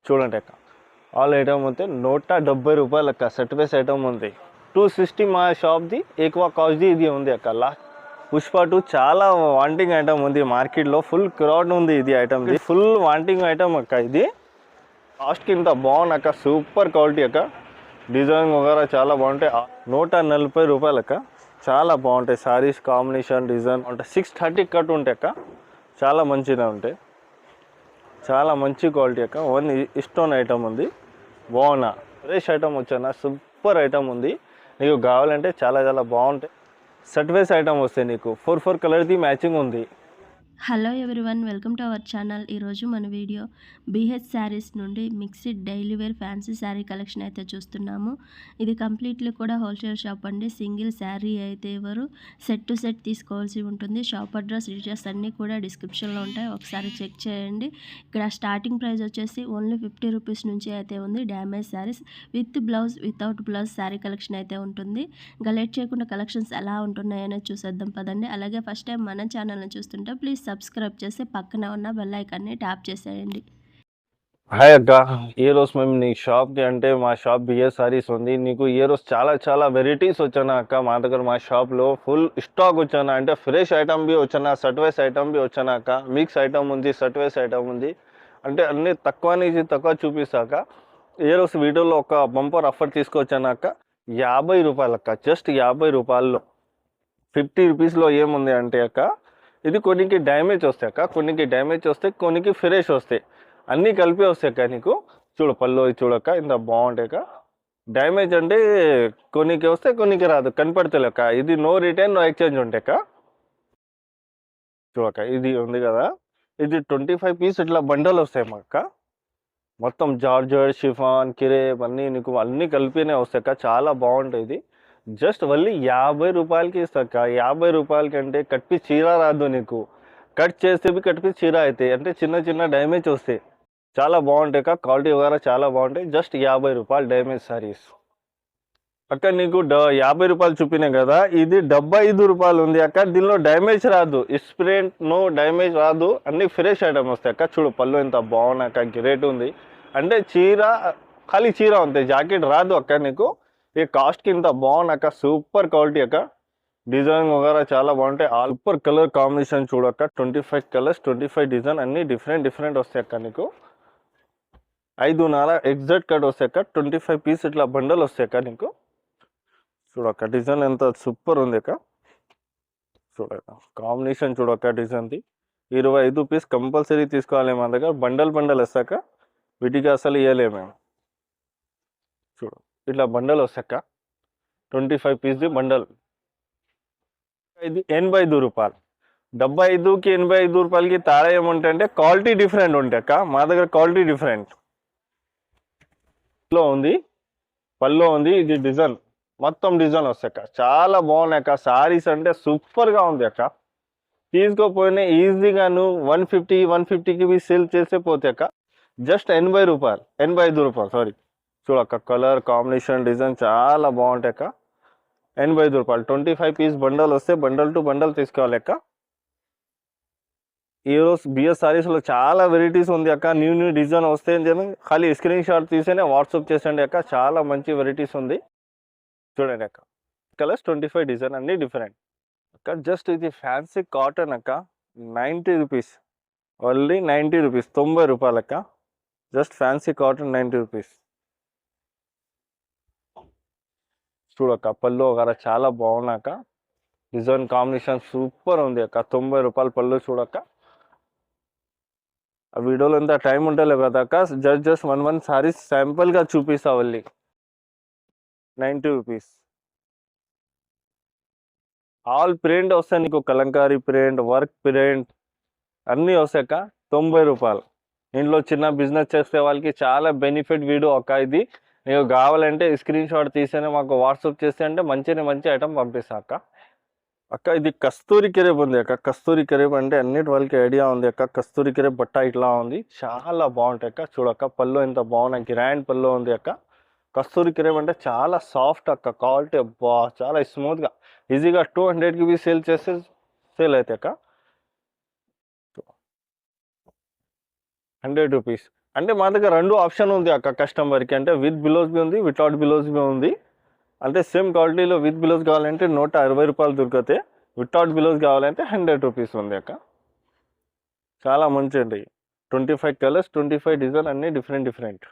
చూడండి అక్క, all item అయితే 170 రూపాయలు అక్క. సెట్ వైస్ ఐటమ్ ఉంది. 260 మా షాప్ది ఎక్కువ కాస్ట్ది ఇది ఉంది అక్క. పుష్ప 2 చాలా వాంటింగ్ ఐటమ్ ఉంది మార్కెట్లో. ఫుల్ క్రౌడ్ ఉంది ఇది ఐటమ్. ఫుల్ వాంటింగ్ ఐటమ్ అక్క. ఇది కాస్ట్కి ఇంత బాగుంది అక్క. సూపర్ క్వాలిటీ అక్క. డిజైన్ వగేరా చాలా బాగుంటాయి. 140 రూపాయలు అక్క. చాలా బాగుంటాయి శారీస్ కాంబినేషన్ డిజైన్ అంటే 630 కట్ ఉంటాయి అక్క. చాలా మంచిగా ఉంటాయి. చాలా మంచి క్వాలిటీ అక్క. వన్ స్టోన్ ఐటమ్ ఉంది. బాగున్నా ఫ్రెష్ ఐటమ్ వచ్చానా. సూపర్ ఐటమ్ ఉంది. నీకు కావాలంటే చాలా చాలా బాగుంటాయి. సెట్ వైస్ ఐటమ్ వస్తాయి నీకు. 4 కలర్ది మ్యాచింగ్ ఉంది. Hello everyone, welcome to our channel. ఈరోజు మన వీడియో బీహెచ్ శారీస్ నుండి mixed daily wear fancy sari collection అయితే చూస్తున్నాము. ఇది కంప్లీట్లీ కూడా హోల్సేల్ షాప్ అండి. సింగిల్ శారీ అయితే ఎవరు సెట్ టు సెట్ తీసుకోవాల్సి ఉంటుంది. షాప్ అడ్రస్ డీటెయిల్స్ అన్నీ కూడా డిస్క్రిప్షన్లో ఉంటాయి, ఒకసారి చెక్ చేయండి. ఇక్కడ స్టార్టింగ్ ప్రైస్ వచ్చేసి ఓన్లీ 50 రూపీస్ నుంచి అయితే ఉంది. Damage saris with blouse without blouse sari collection అయితే ఉంటుంది. ఇంకా లేట్ చేయకుండా కలెక్షన్స్ ఎలా ఉంటున్నాయనేది చూసేద్దాం పదండి. అలాగే ఫస్ట్ టైం మన ఛానల్ని చూస్తుంటే ప్లీజ్ సబ్స్క్రైబ్ చేసి పక్కన ఉన్న బెల్ ఐకాన్ని ట్యాప్ చేసేయండి. హాయ్ అక్క, ఈ రోజు మేము నీ షాప్కి అంటే మా షాప్ బిఎస్ సారీస్ ఉంది. నీకు ఈ రోజు చాలా చాలా వెరైటీస్ వచ్చానా అక్క. మా దగ్గర మా షాప్లో ఫుల్ స్టాక్ వచ్చానా. అంటే ఫ్రెష్ ఐటమ్ బి వచ్చానా, సెట్ వైస్ ఐటమ్ బి వచ్చానా అక్క. మిక్స్ ఐటమ్ ఉంది, సెట్ వైస్ ఐటమ్ ఉంది. అంటే అన్ని తక్కువ నుంచి తక్కువ చూపిస్తాక ఏ రోజు వీడియోలో ఒక బంపర్ ఆఫర్ తీసుకొచ్చానా అక్క. 50 రూపాయలు అక్క. జస్ట్ 50 రూపాయల్లో 50 రూపీస్లో ఏముంది అంటే అక్క, ఇది కొన్నికి డ్యామేజ్ వస్తాయి అక్క, కొన్నికి డ్యామేజ్ వస్తాయి, కొన్నికి ఫ్రెష్ వస్తాయి, అన్నీ కలిపి వస్తాయి అక్క. నీకు చూడు పళ్ళు చూడక్క ఇంత బాగుంటాయి అక్క. డ్యామేజ్ అంటే కొన్నికి వస్తే కొన్నికి రాదు, కనపడతలేక. ఇది నో రిటర్న్ నో ఎక్స్చేంజ్ ఉంటాయి అక్క. చూడక్క ఇది ఉంది కదా, ఇది 25 పీస్ ఇట్లా బండల్ వస్తాయి మా అక్క. మొత్తం జార్జెట్ షిఫాన్ కిరేప్ అన్నీ నీకు అన్నీ కలిపినే వస్తాయి అక్క. చాలా బాగుంటాయి. ఇది జస్ట్ మళ్ళీ 50 రూపాయలకి ఇస్తాక. 50 రూపాయలకి అంటే కట్పి చీర రాదు నీకు. కట్ చేస్తే కట్పి చీర అవుతాయి, అంటే చిన్న చిన్న డ్యామేజ్ వస్తాయి. చాలా బాగుంటాయి అక్క. క్వాలిటీ వగేరా చాలా బాగుంటాయి. జస్ట్ 50 రూపాయలు డ్యామేజ్ సారీస్ అక్క. నీకు 50 రూపాయలు చూపినాయి కదా, ఇది 75 రూపాయలు ఉంది అక్క. దీనిలో డ్యామేజ్ రాదు, స్ప్రింట్ నో డ్యామేజ్ రాదు, అన్ని ఫ్రెష్ ఐటమ్ వస్తాయి అక్క. చూడు పళ్ళు ఎంత బాగున్నాయి అక్క. గ్రేట్ ఉంది. అంటే చీర ఖాళీ చీర ఉంది, జాకెట్ రాదు అక్క. నీకు ఈ కాస్ట్కి ఇంత బాగున్నాక. సూపర్ క్వాలిటీ అక్క. డిజైన్ వగేరా చాలా బాగుంటాయి. సూపర్ కలర్ కాంబినేషన్ చూడక్క. 25 కలర్స్ 25 డిజైన్ అన్ని డిఫరెంట్ డిఫరెంట్ వస్తాయి అక్క. నీకు 5 ఎగ్జాక్ట్ కట్ వస్తాయి అక్క. 25 పీస్ ఇట్లా బండల్ వస్తాయి అక్క. నీకు చూడక్క డిజైన్ ఎంత సూపర్ ఉంది అక్క. చూడక్క కాంబినేషన్ చూడక్క డిజైన్ది. 25 పీస్ కంపల్సరీ తీసుకోవాలి మా దగ్గర. బండల్ బండల్ వస్తాక, వీటికి అసలు ఇవ్వలేము. చూడు ఇట్లా బండల్ వస్తాక. 25 పీస్ది బండల్. ఇది 85 రూపాయలు. 75కి 85 రూపాయలకి తేడా ఏముంటాయంటే క్వాలిటీ డిఫరెంట్ ఉంటాయి అక్క. మా దగ్గర క్వాలిటీ డిఫరెంట్ లో ఉంది. పల్లో ఉంది. ఇది డిజైన్ మొత్తం డిజైన్ వస్తాయి అక్క. చాలా బాగున్నాయి అక్క. సారీస్ అంటే సూపర్గా ఉంది అక్క. తీసుకోపోయినా ఈజీగా నువ్వు 150కి సేల్ చేసే పోతే అక్క. జస్ట్ 80 రూపాయలు 85 రూపాయలు సారీ. చూడక్క కలర్ కాంబినేషన్ డిజైన్ చాలా బాగుంటాయి అక్క. 85 రూపాయలు. 25 పీస్ బండల్ వస్తే బండల్ టు బండల్ తీసుకోవాలి అక్క. ఈరోజు బిఎస్ సారీస్లో చాలా వెరైటీస్ ఉంది అక్క. న్యూ డిజైన్ వస్తే ఖాళీ స్క్రీన్ షాట్ తీసేనే వాట్సాప్ చేసండి అక్క. చాలా మంచి వెరైటీస్ ఉంది. చూడండి అక్క కలర్స్ 25 డిజైన్ అన్నీ డిఫరెంట్ అక్క. జస్ట్ ఇది ఫ్యాన్సీ కాటన్ అక్క. 90 రూపీస్ ఓన్లీ. 90 రూపీస్ 90 రూపాయలు అక్క. Just fancy cotton 90 rupees. చూడక్క పళ్ళు వగేరా చాలా బాగున్నాక. డిజైన్ కాంబినేషన్ సూపర్ ఉంది అక్క. 90 రూపాయలు పళ్ళు చూడక్క. ఆ వీడియోలో ఎంత టైం ఉంటలేదు కదా అక్క. జస్ట్ వన్ సారీస్ శాంపుల్గా చూపిస్తా వెళ్ళి. 90 రూపీస్. ఆల్ ప్రింట్ వస్తాయి నీకు. కలంకారీ ప్రింట్, వర్క్ ప్రింట్ అన్నీ వస్తాయి అక్క. 90 రూపాయలు. ఇంట్లో చిన్న బిజినెస్ చేసే వాళ్ళకి చాలా బెనిఫిట్ వీడియో అక్క. ఇది నీకు కావాలంటే స్క్రీన్ షాట్ తీసేనే మాకు వాట్సాప్ చేస్తే అంటే మంచి ఐటమ్ పంపిస్తా అక్క. అక్క ఇది కస్తూరి కిరేప్ ఉంది అక్క. కస్తూరి కిరేప్ అంటే అన్నిటి వాళ్ళకి ఐడియా ఉంది అక్క. కస్తూరి కిరేప్ బట్ట ఇట్లా ఉంది, చాలా బాగుంటాయి అక్క. చూడక్క పళ్ళు ఎంత బాగున్నాయి, గ్రాండ్ పళ్ళు ఉంది అక్క. కస్తూరి కిరేప్ అంటే చాలా సాఫ్ట్ అక్క. క్వాలిటీ చాలా స్మూత్గా ఈజీగా 200కి సేల్ చేస్తే సేల్ అవుతాయి అక్క. 100 రూపీస్ అంటే మా దగ్గర 2 ఆప్షన్ ఉంది అక్క కస్టమర్‌కి. అంటే విత్ బిలోస్ బి ఉంది, వితౌట్ బిలోస్ బి ఉంది. అంటే సేమ్ క్వాలిటీలో విత్ బిలోస్ కావాలంటే రూ. 160 దొరుకుతాయి. వితౌట్ బిలోస్ కావాలంటే రూ. 100 ఉంది అక్క. చాలా మంచిదండి. 25 కలర్స్, 25 డిజైన్ అన్నీ డిఫరెంట్.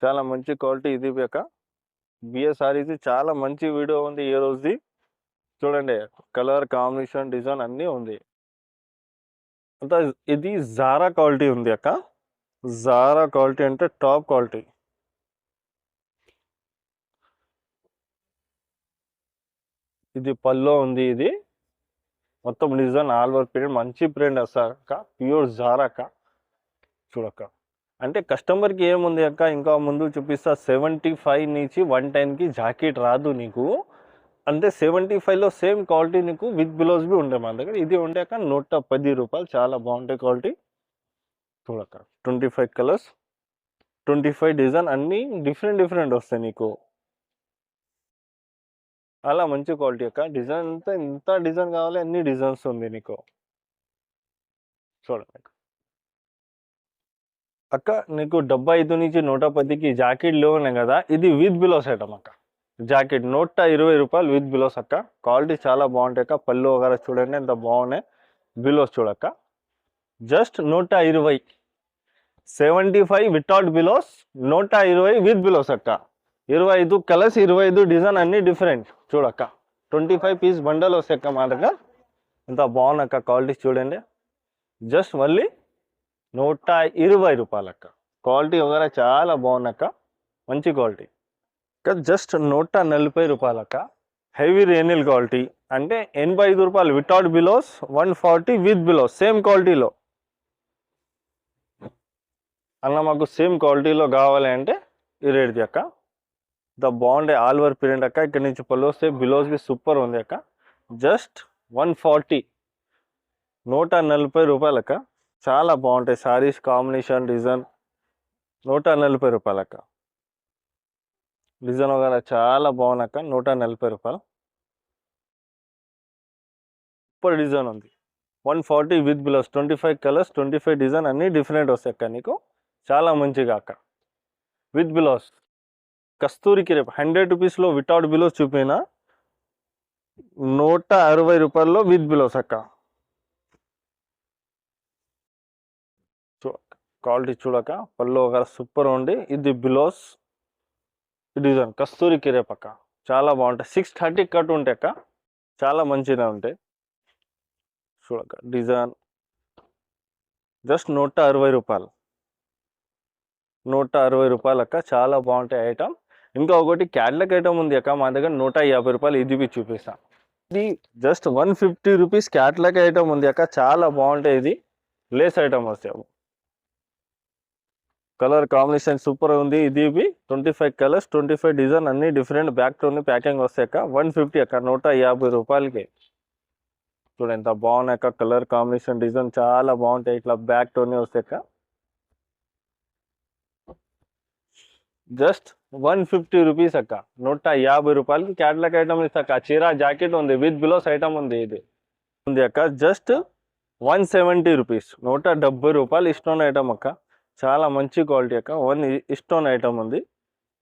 చాలా మంచి క్వాలిటీ ఇది అక్క. బిఎస్ సారీస్ చాలా మంచి వీడియో ఉంది ఈ రోజుది. చూడండి కలర్ కాంబినేషన్ డిజైన్ అన్నీ ఉంది. అంతా ఇది జారా క్వాలిటీ ఉంది అక్క. జారా క్వాలిటీ అంటే టాప్ క్వాలిటీ. ఇది పల్లో ఉంది. ఇది మొత్తం డిజైన్ ఆల్ ఓవర్ ప్రింట్ మంచి ప్రింట్ వస్తుంది అక్క. ప్యూర్ జారా అక్క. చూడక్క అంటే కస్టమర్కి ఏముంది అక్క, ఇంకా ముందు చూపిస్తా. 75 నుంచి 110కి జాకెట్ రాదు నీకు. అంటే 75లో సేమ్ క్వాలిటీ నీకు విత్ బిలోస్ బి ఉండే మన దగ్గర. ఇది ఉండే అక్క రూ. 110. చాలా బాగుంటాయి క్వాలిటీ. చూడక్క 25 కలర్స్, 25 డిజైన్ అన్నీ డిఫరెంట్ వస్తాయి నీకు. అలా మంచి క్వాలిటీ అక్క. డిజైన్ అంతా ఇంత డిజైన్ కావాలి, అన్ని డిజైన్స్ ఉంది నీకు. చూడండి అక్క, నీకు 75 నుంచి 110కి జాకెట్లు ఉన్నాయి కదా, ఇది విత్ బిలోస్ ఐటమ్ అక్క. జాకెట్ రూ. 120 విత్ బిలోస్ అక్క. క్వాలిటీ చాలా బాగుంటాయి అక్క. పళ్ళు వగర చూడండి ఎంత బాగున్నాయి. బిలోస్ చూడక్క జస్ట్ 120. 75 వితౌట్ బిలోస్, 120 విత్ బిలోస్ అక్క. 25 కలర్స్, 25 డిజైన్ అన్ని డిఫరెంట్. చూడక్క 25 పీస్ బండల్ వస్తాయి అక్క మా దగ్గర. ఎంత బాగున్నాక క్వాలిటీ చూడండి. జస్ట్ మళ్ళీ రూ. 120 అక్క. క్వాలిటీ వగర చాలా బాగున్నాక, మంచి క్వాలిటీ అక్క. జస్ట్ రూ. 140 అక్క. హెవీ రేనియల్ క్వాలిటీ. అంటే రూ. 85 without blouse, 140 with blouse. Same క్వాలిటీలో అన్న మాకు సేమ్ క్వాలిటీలో కావాలి అంటే ఈ రేట్ది అక్క. ఇంత బాగుండే ఆల్ ఓవర్ ప్రింట్ అక్క. ఇక్కడ నుంచి పళ్ళు వస్తే బిలోస్ బి సూపర్ ఉంది అక్క. జస్ట్ 140, రూ. 140 అక్క. చాలా బాగుంటాయి సారీస్ కాంబినేషన్ డిజైన్. రూ. 140 అక్క. డిజైన్ వగర చాలా బాగున్నాక రూ. 140. సూపర్ డిజైన్ ఉంది. 140 విత్ బిలోస్, 25 కలర్స్, 25 డిజైన్ అన్నీ డిఫరెంట్ వస్తాయి అక్క నీకు. చాలా మంచిగా అక్క. విత్ బిలోస్ కస్తూరికి రేపు రూ. 100లో వితౌట్ బిలోస్ చూపిన రూ. 160 విత్ బిలోస్ అక్క. క్వాలిటీ చూడక పళ్ళు వగర సూపర్ ఉంది. ఇది బిలోస్ డిజైన్ కస్తూరికి రేపు అక్క. చాలా బాగుంటాయి. 630 కట్ ఉంటాయి అక్క. చాలా మంచిగా ఉంటాయి. చూడక డిజైన్ జస్ట్ రూ. 160 అక్క. చాలా బాగుంటాయి ఐటమ్. ఇంకా ఒకటి క్యాట్లాగ్ ఐటమ్ ఉంది అక్క మా దగ్గర రూ. 150. ఇది బి చూపిస్తాను. ఇది జస్ట్ 150 రూపీస్ క్యాట్లాగ్ ఐటమ్ ఉంది అక్క. చాలా బాగుంటాయి. ఇది లేస్ ఐటమ్ వస్తాయి. కలర్ కాంబినేషన్ సూపర్ ఉంది. ఇది బి 25 కలర్స్, 25 డిజైన్ అన్ని డిఫరెంట్. బ్యాక్ టోన్ ప్యాకింగ్ వస్తాయి అక్క. 150 అక్క. రూ. 150కి. చూడండి ఎంత బాగున్నాయి అక్క. కలర్ కాంబినేషన్ డిజైన్ చాలా బాగుంటాయి. ఇట్లా బ్యాక్ టోన్ వస్తాయి అక్క. జస్ట్ 150 రూపీస్ అక్క. రూ. 150కి క్యాట్లాగ్ ఐటమ్ ఇస్తాక. చీర జాకెట్ ఉంది విత్ బిలోస్ ఐటమ్ ఉంది. ఇది ఉంది అక్క. Just 170 rupees. రూ. 170 ఇష్టం ఐటమ్ అక్క. చాలా మంచి క్వాలిటీ అక్క. 1 ఇష్టం ఐటమ్ ఉంది.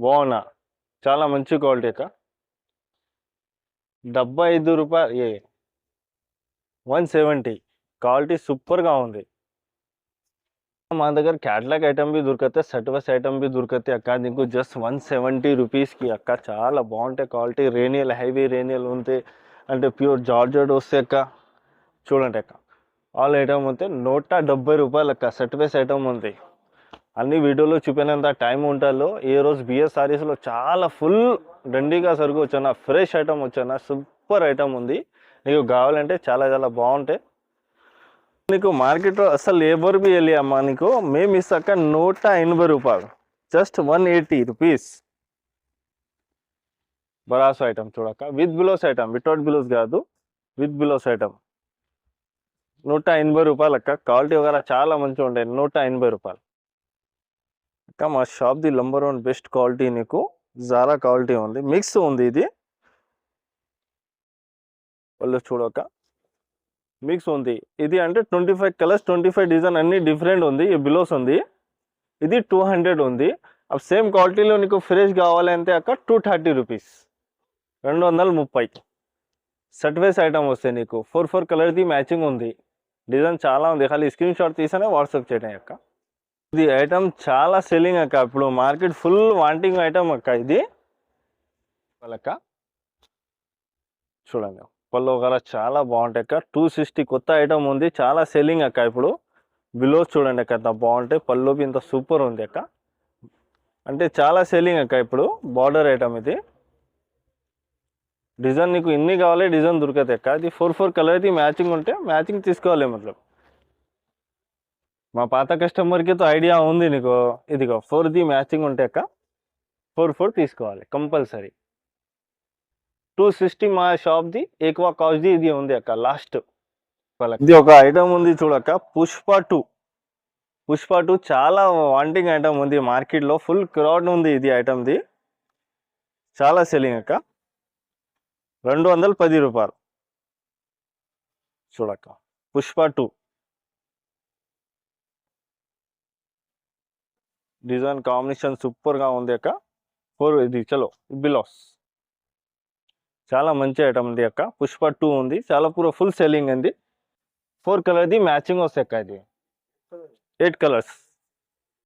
బాగున్నా చాలా మంచి క్వాలిటీ అక్క. రూ. 75 170. క్వాలిటీ సూపర్గా ఉంది. మా దగ్గర క్యాట్లాగ్ ఐటమ్ బి దొరుకుతాయి, సర్టిఫైస్ ఐటమ్ బి దొరుకుతాయి అక్క. నీకు జస్ట్ 170 రూపీస్కి అక్క. చాలా బాగుంటాయి క్వాలిటీ. రేనియల్ హెవీ రేనియల్ ఉంది. అంటే ప్యూర్ జార్జెట్ వస్తాయి అక్క. చూడండి అక్క ఆల్ ఐటమ్ ఉంటే రూ. 170 అక్క. సర్టిఫైస్ ఐటమ్ ఉంది. అన్ని వీడియోలో చూపినంత టైం ఉంటుందో ఈ రోజు బిఎస్ సారీస్లో చాలా ఫుల్ దండిగా సరుకు వచ్చాను. ఫ్రెష్ ఐటమ్ వచ్చాను. సూపర్ ఐటమ్ ఉంది. నీకు కావాలంటే చాలా చాలా బాగుంటాయి. నీకు మార్కెట్లో అసలు ఎవరు బి వెళ్ళి అమ్మా నీకు మేము ఇస్తాక రూ. 180. Just 180 rupees. బరాస్ ఐటమ్ చూడక with blouse item, without blouse కాదు, విత్ బిలోస్ ఐటమ్. రూ. 180 అక్క. క్వాలిటీ వగర చాలా మంచిగా ఉంటాయి. రూ. 180 అక్క. మా షాప్ది నంబర్ 1 బెస్ట్ క్వాలిటీ. నీకు జారా క్వాలిటీ ఉంది. మిక్స్ ఉంది. ఇది వాళ్ళు చూడక మిక్స్ ఉంది. ఇది అంటే 25 కలర్స్ 25 డిజైన్ అన్ని డిఫరెంట్ ఉంది. ఈ బిలోస్ ఉంది. ఇది 200 ఉంది. సేమ్ క్వాలిటీలో నీకు ఫ్రెష్ కావాలంటే అక్క 230 రూపీస్, 230. సెట్ వైస్ ఐటమ్ వస్తాయి నీకు. 4 కలర్ది మ్యాచింగ్ ఉంది. డిజైన్ చాలా ఉంది. ఖాళీ స్క్రీన్ షాట్ తీసానే వాట్సాప్ చేయడం అక్క. ఇది ఐటమ్ చాలా సెల్లింగ్ అక్క. ఇప్పుడు మార్కెట్ ఫుల్ వాంటింగ్ ఐటమ్ అక్క. ఇది వాళ్ళక్క చూడండి, పళ్ళు కలర్ చాలా బాగుంటాయి అక్క. 260 కొత్త ఐటమ్ ఉంది. చాలా సెల్లింగ్ అక్క. ఇప్పుడు బిలో చూడండి అక్క, ఎంత బాగుంటాయి. పళ్ళు ఇంత సూపర్ ఉంది అక్క. అంటే చాలా సెల్లింగ్ అక్క. ఇప్పుడు బార్డర్ ఐటమ్ ఇది. డిజైన్ నీకు ఇన్ని కావాలి, డిజైన్ దొరకదు అక్క. ఇది 4 కలర్ది మ్యాచింగ్ ఉంటే మ్యాచింగ్ తీసుకోవాలి. మతలబ్ మా పాత కస్టమర్కి తో ఐడియా ఉంది నీకు. ఇదిగో 4ది మ్యాచింగ్ ఉంటే అక్క 4 తీసుకోవాలి కంపల్సరీ. 260 మా షాప్ది ఎక్కువ కాస్ట్ది ఇది ఉంది అక్క. లాస్ట్ ఇది ఒక ఐటమ్ ఉంది చూడక్క, పుష్ప 2 చాలా వాంటింగ్ ఐటమ్ ఉంది మార్కెట్లో. ఫుల్ క్రౌడ్ ఉంది ఇది ఐటమ్ది. చాలా సెల్లింగ్ అక్క. 210 రూపాయలు చూడక్క. పుష్ప 2 డిజైన్ కాంబినేషన్ సూపర్గా ఉంది అక్క. 4 ఇది చలో బిలాస్ చాలా మంచి ఐటమ్ ఉంది అక్క. పుష్ప 2 ఉంది. చాలా పూర ఫుల్ సెల్లింగ్ ఉంది. 4 కలర్ది మ్యాచింగ్ వస్తాయి అక్క. ఇది 8 కలర్స్.